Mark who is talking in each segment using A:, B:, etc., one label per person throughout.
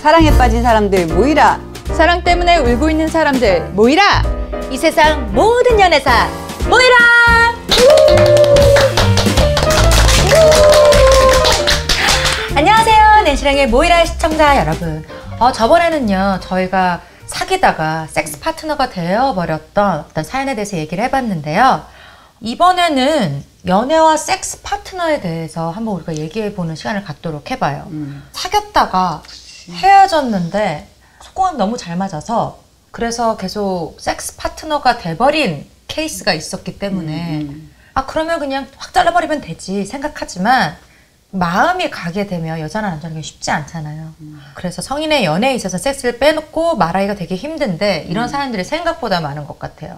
A: 사랑에 빠진 사람들 모이라.
B: 사랑 때문에 울고 있는 사람들 모이라.
C: 이 세상 모든 연애사 모이라. 안녕하세요, 낸시랑의 모이라 시청자 여러분. 저번에는요, 저희가 사귀다가 섹스 파트너가 되어버렸던 어떤 사연에 대해서 얘기를 해봤는데요. 이번에는 연애와 섹스 파트너에 대해서 한번 우리가 얘기해보는 시간을 갖도록 해봐요. 사귀었다가 헤어졌는데 속궁합이 너무 잘 맞아서 그래서 계속 섹스 파트너가 돼버린 케이스가 있었기 때문에 그러면 그냥 확 잘라버리면 되지 생각하지만 마음이 가게 되면 여자나 남자는 게 쉽지 않잖아요. 그래서 성인의 연애에 있어서 섹스를 빼놓고 말하기가 되게 힘든데 이런 사연들이 생각보다 많은 것 같아요.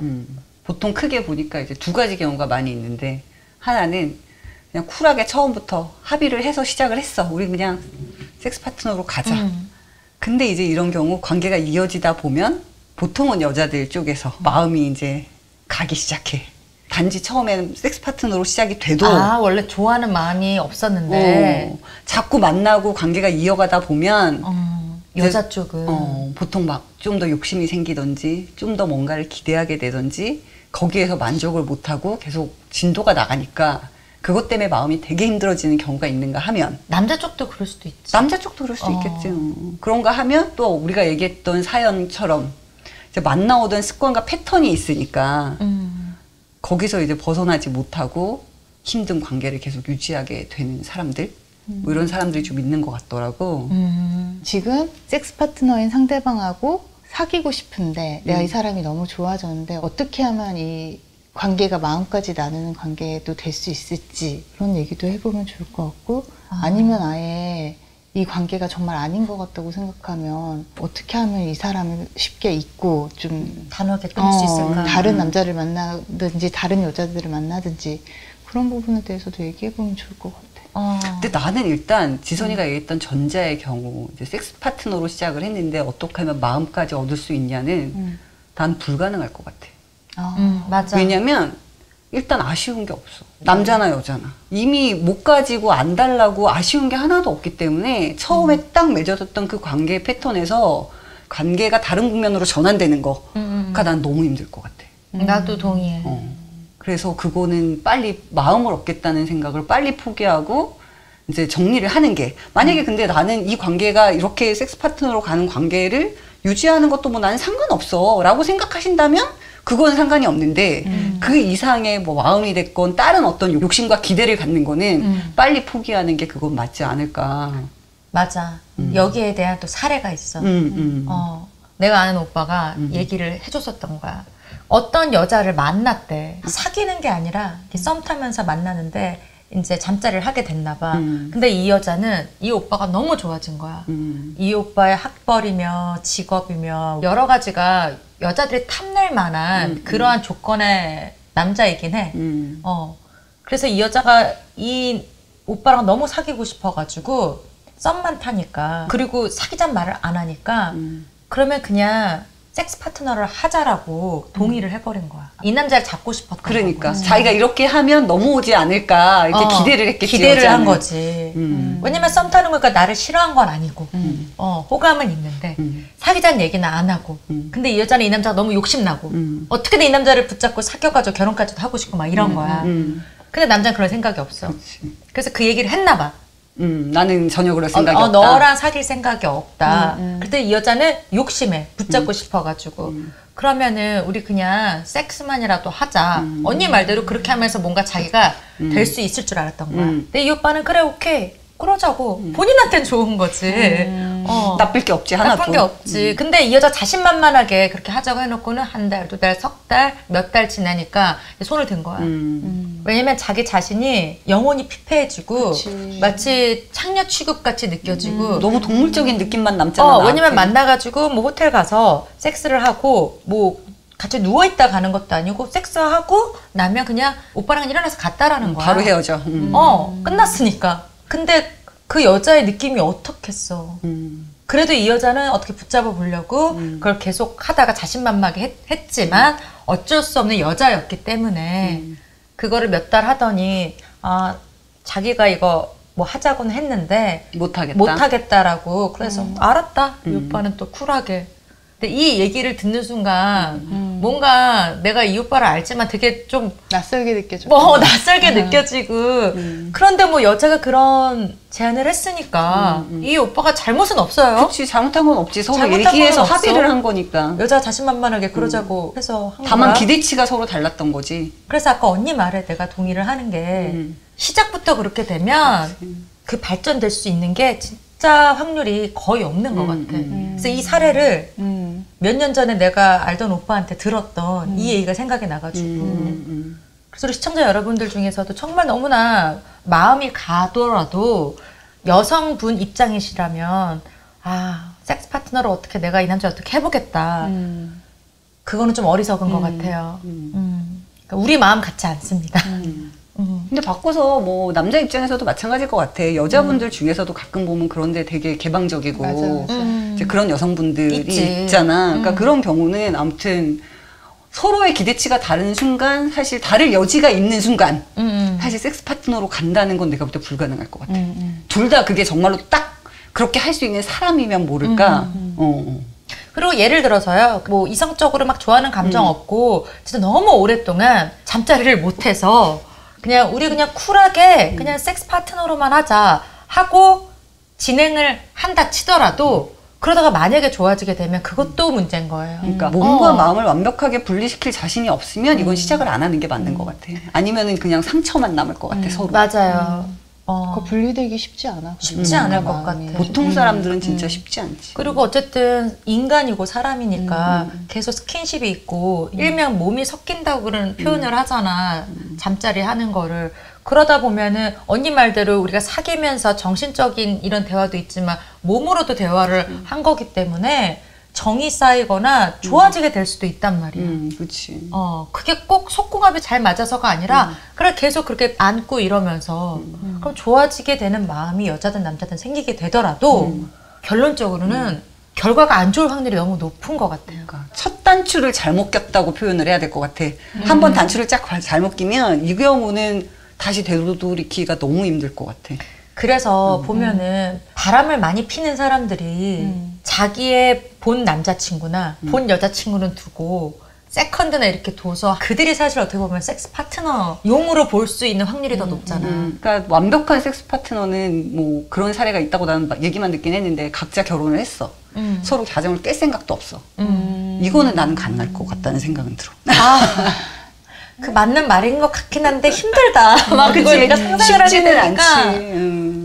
A: 보통 크게 보니까 이제 두 가지 경우가 많이 있는데, 하나는 그냥 쿨하게 처음부터 합의를 해서 시작을 했어. 우리 그냥 섹스 파트너로 가자. 근데 이제 이런 경우 관계가 이어지다 보면 보통은 여자들 쪽에서 마음이 이제 가기 시작해. 단지 처음에는 섹스 파트너로 시작이 돼도
C: 원래 좋아하는 마음이 없었는데
A: 자꾸 만나고 관계가 이어가다 보면
C: 여자 쪽은
A: 보통 막 좀 더 욕심이 생기던지 좀 더 뭔가를 기대하게 되던지 거기에서 만족을 못하고 계속 진도가 나가니까 그것 때문에 마음이 되게 힘들어지는 경우가 있는가 하면,
C: 남자 쪽도 그럴 수도 있지.
A: 남자 쪽도 그럴 수도 있겠지. 그런가 하면 또 우리가 얘기했던 사연처럼 이제 만나오던 습관과 패턴이 있으니까 거기서 이제 벗어나지 못하고 힘든 관계를 계속 유지하게 되는 사람들, 뭐 이런 사람들이 좀 있는 것 같더라고.
D: 지금 섹스 파트너인 상대방하고 사귀고 싶은데 내가 이 사람이 너무 좋아졌는데 어떻게 하면 이 관계가 마음까지 나누는 관계도 될 수 있을지 그런 얘기도 해보면 좋을 것 같고, 아니면 아예 이 관계가 정말 아닌 것 같다고 생각하면 어떻게 하면 이 사람을 쉽게 잊고 좀
C: 단호하게 끊을 수 있을까?
D: 다른 남자를 만나든지 다른 여자들을 만나든지 그런 부분에 대해서도 얘기해보면 좋을 것 같아.
A: 근데 나는 일단 지선이가 얘기했던 전자의 경우 이제 섹스 파트너로 시작을 했는데 어떻게 하면 마음까지 얻을 수 있냐는 난 불가능할 것 같아.
C: 맞아.
A: 왜냐면 일단 아쉬운 게 없어. 남자나 여자나 이미 못 가지고 안 달라고 아쉬운 게 하나도 없기 때문에 처음에 딱 맺어졌던 그 관계 패턴에서 관계가 다른 국면으로 전환되는 거가 난 너무 힘들 것 같아.
C: 나도 동의해.
A: 그래서 그거는 빨리 마음을 얻겠다는 생각을 빨리 포기하고 이제 정리를 하는 게, 만약에 근데 나는 이 관계가 이렇게 섹스 파트너로 가는 관계를 유지하는 것도 뭐 나는 상관없어 라고 생각하신다면 그건 상관이 없는데 그 이상의 뭐 마음이 됐건 다른 어떤 욕심과 기대를 갖는 거는 빨리 포기하는 게 그건 맞지 않을까.
C: 맞아. 여기에 대한 또 사례가 있어. 내가 아는 오빠가 얘기를 해줬었던 거야. 어떤 여자를 만났대. 사귀는 게 아니라 썸 타면서 만나는데 이제 잠자리를 하게 됐나 봐. 근데 이 여자는 이 오빠가 너무 좋아진 거야. 이 오빠의 학벌이며 직업이며 여러 가지가 여자들이 탐낼 만한 그러한 조건의 남자이긴 해. 그래서 이 여자가 이 오빠랑 너무 사귀고 싶어가지고 썸만 타니까, 그리고 사귀자는 말을 안 하니까 그러면 그냥 섹스 파트너를 하자라고 동의를 해버린 거야. 이 남자를 잡고 싶었던
A: 그러니까
C: 거고.
A: 자기가 이렇게 하면 넘어오지 않을까 이렇게 기대를 했겠지.
C: 기대를
A: 여자는.
C: 한 거지. 왜냐면 썸 타는 거니까 나를 싫어한 건 아니고 호감은 있는데 사귀자는 얘기는 안 하고 근데 이 여자는 이 남자가 너무 욕심나고 어떻게든 이 남자를 붙잡고 사귀어가지고 결혼까지도 하고 싶고 막 이런 거야. 근데 남자는 그런 생각이 없어. 그래서 그 얘기를 했나 봐.
A: 나는 전혀 그럴 생각이 없다.
C: 너랑 사귈 생각이 없다. 그때 이 여자는 욕심에 붙잡고 싶어가지고 그러면은 우리 그냥 섹스만이라도 하자. 언니 말대로 그렇게 하면서 뭔가 자기가 될 수 있을 줄 알았던 거야. 근데 이 오빠는 그래 오케이 그러자고. 본인한테는 좋은 거지.
A: 나쁠 게 없지 하나도.
C: 나쁜 게 없지. 근데 이 여자 자신만만하게 그렇게 하자고 해놓고는 한 달, 두 달, 석 달, 몇 달 지나니까 손을 든 거야. 왜냐면 자기 자신이 영혼이 피폐해지고 마치 창녀 취급같이 느껴지고
A: 너무 동물적인 느낌만 남잖아.
C: 왜냐면 만나가지고 뭐 호텔 가서 섹스를 하고 뭐 같이 누워있다 가는 것도 아니고 섹스하고 나면 그냥 오빠랑 일어나서 갔다라는 거야.
A: 바로 헤어져.
C: 끝났으니까. 근데 그 여자의 느낌이 어떻겠어. 그래도 이 여자는 어떻게 붙잡아 보려고 그걸 계속 하다가 자신만만하게 했지만 어쩔 수 없는 여자였기 때문에 그거를 몇 달 하더니 자기가 이거 뭐 하자고는 했는데
A: 못하겠다.
C: 못하겠다라고. 그래서 알았다. 이 오빠는 또 쿨하게. 근데 이 얘기를 듣는 순간 뭔가 내가 이 오빠를 알지만 되게 좀
D: 낯설게 느껴져.
C: 낯설게 느껴지고 그런데 뭐 여자가 그런 제안을 했으니까 이 오빠가 잘못은 없어요.
A: 그렇지, 잘못한 건 없지. 서로
C: 잘못한
A: 얘기해서
C: 건 없어.
A: 합의를 한 거니까.
C: 여자 자신만만하게 그러자고 해서 한
A: 다만
C: 거야.
A: 기대치가 서로 달랐던 거지.
C: 그래서 아까 언니 말에 내가 동의를 하는 게 시작부터 그렇게 되면 그 발전될 수 있는 게 진짜 확률이 거의 없는 것 같아. 그래서 이 사례를 몇 년 전에 내가 알던 오빠한테 들었던 이 얘기가 생각이 나가지고 그래서 우리 시청자 여러분들 중에서도 정말 너무나 마음이 가더라도 여성분 입장이시라면 섹스 파트너를 어떻게 내가 이 남자 어떻게 해보겠다. 그거는 좀 어리석은 것 같아요. 그러니까 우리 마음 같지 않습니다.
A: 근데 바꿔서 뭐 남자 입장에서도 마찬가지일 것 같아. 여자분들 중에서도 가끔 보면 그런데 되게 개방적이고
D: 맞아.
A: 이제 그런 여성분들이
C: 있지.
A: 있잖아. 그러니까 그런 경우는 아무튼 서로의 기대치가 다른 순간, 사실 다를 여지가 있는 순간 사실 섹스 파트너로 간다는 건 내가 볼 때 불가능할 것 같아. 둘 다 그게 정말로 딱 그렇게 할 수 있는 사람이면 모를까.
C: 그리고 예를 들어서요, 뭐 이성적으로 막 좋아하는 감정 없고 진짜 너무 오랫동안 잠자리를 못해서 그냥 우리 그냥 쿨하게 그냥 섹스 파트너로만 하자 하고 진행을 한다 치더라도 그러다가 만약에 좋아지게 되면 그것도 문제인 거예요.
A: 그러니까 몸과 마음을 완벽하게 분리시킬 자신이 없으면 이건 시작을 안 하는 게 맞는 것 같아. 아니면은 그냥 상처만 남을 것 같아, 서로.
C: 맞아요.
D: 그거 분리되기 쉽지 않아.
C: 쉽지 않을 것
D: 마음이.
C: 같아.
A: 보통 사람들은 진짜 쉽지 않지.
C: 그리고 어쨌든 인간이고 사람이니까 계속 스킨십이 있고 일명 몸이 섞인다고 그런 표현을 하잖아. 잠자리 하는 거를. 그러다 보면은 언니 말대로 우리가 사귀면서 정신적인 이런 대화도 있지만 몸으로도 대화를 한 거기 때문에 정이 쌓이거나 좋아지게 될 수도 있단 말이야.
A: 그렇지.
C: 그게 꼭 속궁합이 잘 맞아서가 아니라 그래 계속 그렇게 안고 이러면서 그럼 좋아지게 되는 마음이 여자든 남자든 생기게 되더라도 결론적으로는 결과가 안 좋을 확률이 너무 높은 것 같아요.
A: 그러니까 첫 단추를 잘못 꼈다고 표현을 해야 될 것 같아. 한 번 단추를 쫙 잘못 끼면 이 경우는 다시 되돌이키기가 너무 힘들 것 같아.
C: 그래서 보면은 바람을 많이 피는 사람들이 자기의 본 남자친구나 본 여자친구는 두고 세컨드나 이렇게 둬서 그들이 사실 어떻게 보면 섹스 파트너 용으로 볼 수 있는 확률이 더 높잖아.
A: 그러니까 완벽한 섹스 파트너는 뭐 그런 사례가 있다고 나는 얘기만 듣긴 했는데 각자 결혼을 했어. 서로 가정을 깰 생각도 없어. 이거는 나는 가능할 것 같다는 생각은 들어.
C: 그 맞는 말인 것 같긴 한데 힘들다. 막 그걸 내가 상상을 하게
A: 쉽지는
C: 되니까.
A: 않지.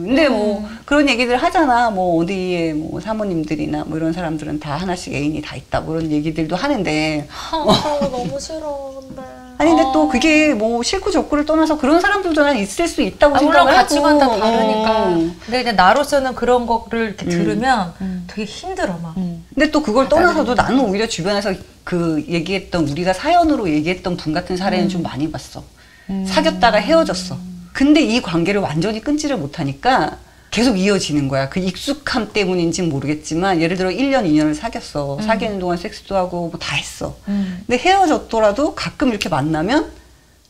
A: 근데 뭐 그런 얘기들 하잖아. 뭐 어디에 뭐 사모님들이나 뭐 이런 사람들은 다 하나씩 애인이 다 있다. 뭐 이런 얘기들도 하는데.
C: 그런 거 너무 싫어. 근데.
A: 아니 근데 또 그게 뭐 싫고 좋고를 떠나서 그런 사람들도 난 있을 수 있다고
C: 물론
A: 생각을 하고.
C: 가치관 다 다르니까. 근데 그냥 나로서는 그런 거를 이렇게 들으면 되게 힘들어 막.
A: 근데 또 그걸 떠나서도 나는 오히려 주변에서 그 얘기했던 우리가 사연으로 얘기했던 분 같은 사례는 좀 많이 봤어. 사귀었다가 헤어졌어. 근데 이 관계를 완전히 끊지를 못하니까 계속 이어지는 거야. 그 익숙함 때문인지는 모르겠지만 예를 들어 1년, 2년을 사귀었어. 사귀는 동안 섹스도 하고 뭐 다 했어. 근데 헤어졌더라도 가끔 이렇게 만나면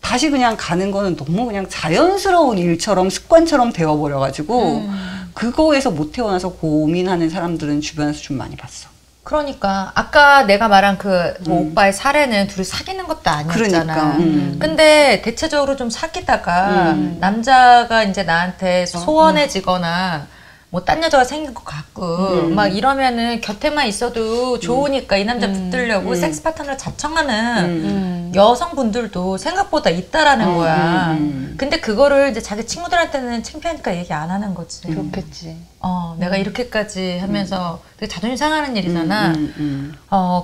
A: 다시 그냥 가는 거는 너무 그냥 자연스러운 일처럼 습관처럼 되어버려가지고 그거에서 못 태어나서 고민하는 사람들은 주변에서 좀 많이 봤어.
C: 그러니까 아까 내가 말한 그 뭐 오빠의 사례는 둘이 사귀는 것도 아니었잖아.
A: 그러니까,
C: 근데 대체적으로 좀 사귀다가 남자가 이제 나한테 소원해지거나 뭐 딴 여자가 생긴 것 같고 막 이러면은 곁에만 있어도 좋으니까 이 남자 붙들려고 섹스 파트너를 자청하는 여성분들도 생각보다 있다라는 거야. 근데 그거를 이제 자기 친구들한테는 창피하니까 얘기 안 하는 거지.
D: 그렇겠지.
C: 내가 이렇게까지 하면서 되게 자존심 상하는 일이잖아.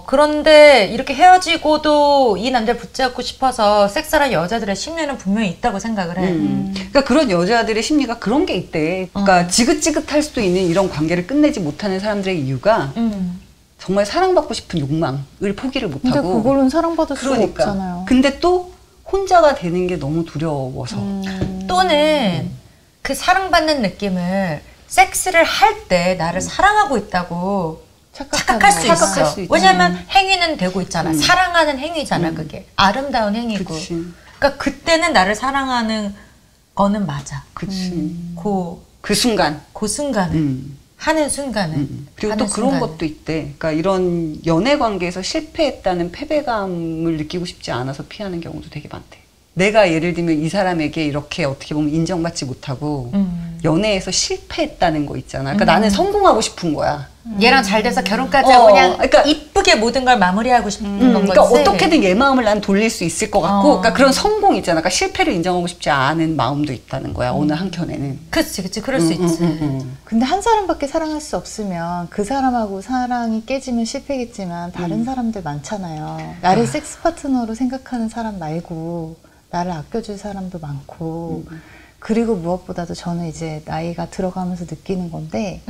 C: 그런데 이렇게 헤어지고도 이 남자를 붙잡고 싶어서 섹스한 여자들의 심리는 분명히 있다고 생각을 해.
A: 그러니까 그런 여자들의 심리가 그런 게 있대. 그러니까 지긋지긋할 수도 있는 이런 관계를 끝내지 못하는 사람들의 이유가 정말 사랑받고 싶은 욕망을 포기를
D: 근데
A: 못하고.
D: 그거는 사랑받을 수가
A: 그러니까.
D: 없잖아요.
A: 근데 또 혼자가 되는 게 너무 두려워서.
C: 또는 그 사랑받는 느낌을 섹스를 할 때 나를 사랑하고 있다고 착각할 수 있어.
A: 착각할 수 있지.
C: 왜냐면 행위는 되고 있잖아. 사랑하는 행위잖아. 그게 아름다운 행위고.
A: 그치.
C: 그러니까 그때는 나를 사랑하는 거는 맞아.
A: 그치. 그 순간.
C: 그 순간을 하는 순간을
A: 그리고 또 그런 것도 있대. 그러니까 이런 연애 관계에서 실패했다는 패배감을 느끼고 싶지 않아서 피하는 경우도 되게 많대. 내가 예를 들면 이 사람에게 이렇게 어떻게 보면 인정받지 못하고 연애에서 실패했다는 거 있잖아. 그러니까 나는 성공하고 싶은 거야.
C: 얘랑 잘 돼서 결혼까지 하고 그냥
A: 그러니까
C: 이쁘게 모든 걸 마무리하고 싶은 건
A: 그러니까
C: 거지.
A: 어떻게든 얘 마음을 난 돌릴 수 있을 것 같고, 그러니까 그런 성공 있잖아. 그러니까 실패를 인정하고 싶지 않은 마음도 있다는 거야. 어느 한켠에는.
C: 그치, 그럴 수 있지.
D: 근데 한 사람밖에 사랑할 수 없으면 그 사람하고 사랑이 깨지면 실패겠지만 다른 사람들 많잖아요. 나를 섹스 파트너로 생각하는 사람 말고 나를 아껴줄 사람도 많고 그리고 무엇보다도 저는 이제 나이가 들어가면서 느끼는 건데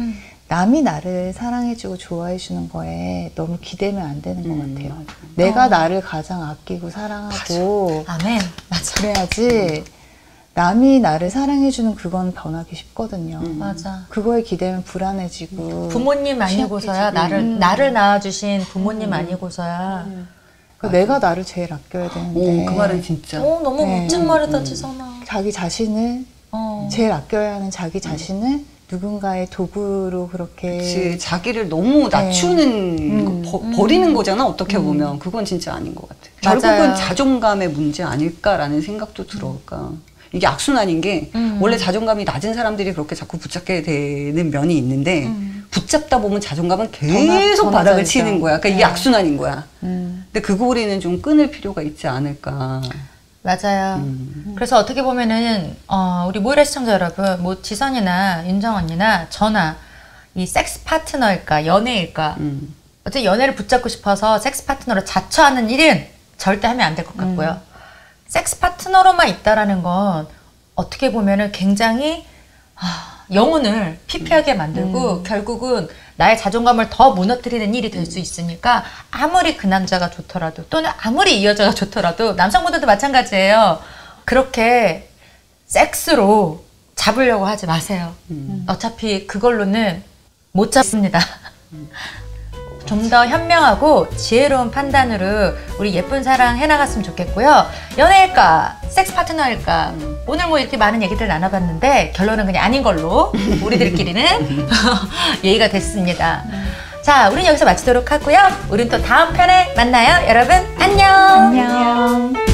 D: 남이 나를 사랑해주고 좋아해주는 거에 너무 기대면 안 되는 것 같아요. 내가 나를 가장 아끼고 사랑하고
C: 아멘. 맞아.
D: 그래야지 남이 나를 사랑해주는 그건 변하기 쉽거든요.
C: 맞아.
D: 그거에 기대면 불안해지고
C: 부모님 아니고서야 나를 낳아주신 부모님 아니고서야
D: 그러니까 내가 나를 제일 아껴야 되는데
A: 그 말은 진짜.
C: 너무 멋진 말이다 지선아.
D: 자기 자신을 제일 아껴야 하는 자기 자신을 누군가의 도구로 그렇게
A: 그치, 자기를 너무 낮추는 버리는 거잖아. 어떻게 보면 그건 진짜 아닌 것 같아.
C: 맞아요.
A: 결국은 자존감의 문제 아닐까라는 생각도 들어. 그러니까 이게 악순환인 게 원래 자존감이 낮은 사람들이 그렇게 자꾸 붙잡게 되는 면이 있는데 붙잡다 보면 자존감은 계속 바닥을 치는 거야. 그러니까 이게 악순환인 거야. 근데 그 고리는 좀 끊을 필요가 있지 않을까.
C: 맞아요. 그래서 어떻게 보면은 우리 모이라 시청자 여러분, 뭐 지선이나 윤정 언니나 저나 이 섹스 파트너일까 연애일까 어쨌든 연애를 붙잡고 싶어서 섹스 파트너로 자처하는 일은 절대 하면 안 될 것 같고요. 섹스 파트너로만 있다라는 건 어떻게 보면은 굉장히 영혼을 피폐하게 만들고 결국은 나의 자존감을 더 무너뜨리는 일이 될 수 있으니까 아무리 그 남자가 좋더라도 또는 아무리 이 여자가 좋더라도 남성분들도 마찬가지예요. 그렇게 섹스로 잡으려고 하지 마세요. 어차피 그걸로는 못 잡습니다. 좀 더 현명하고 지혜로운 판단으로 우리 예쁜 사랑 해나갔으면 좋겠고요. 연애일까? 섹스 파트너일까? 오늘 뭐 이렇게 많은 얘기들 나눠봤는데 결론은 그냥 아닌 걸로 우리들끼리는 얘기가 됐습니다. 자, 우린 여기서 마치도록 하고요. 우린 또 다음 편에 만나요. 여러분 안녕.
B: 안녕.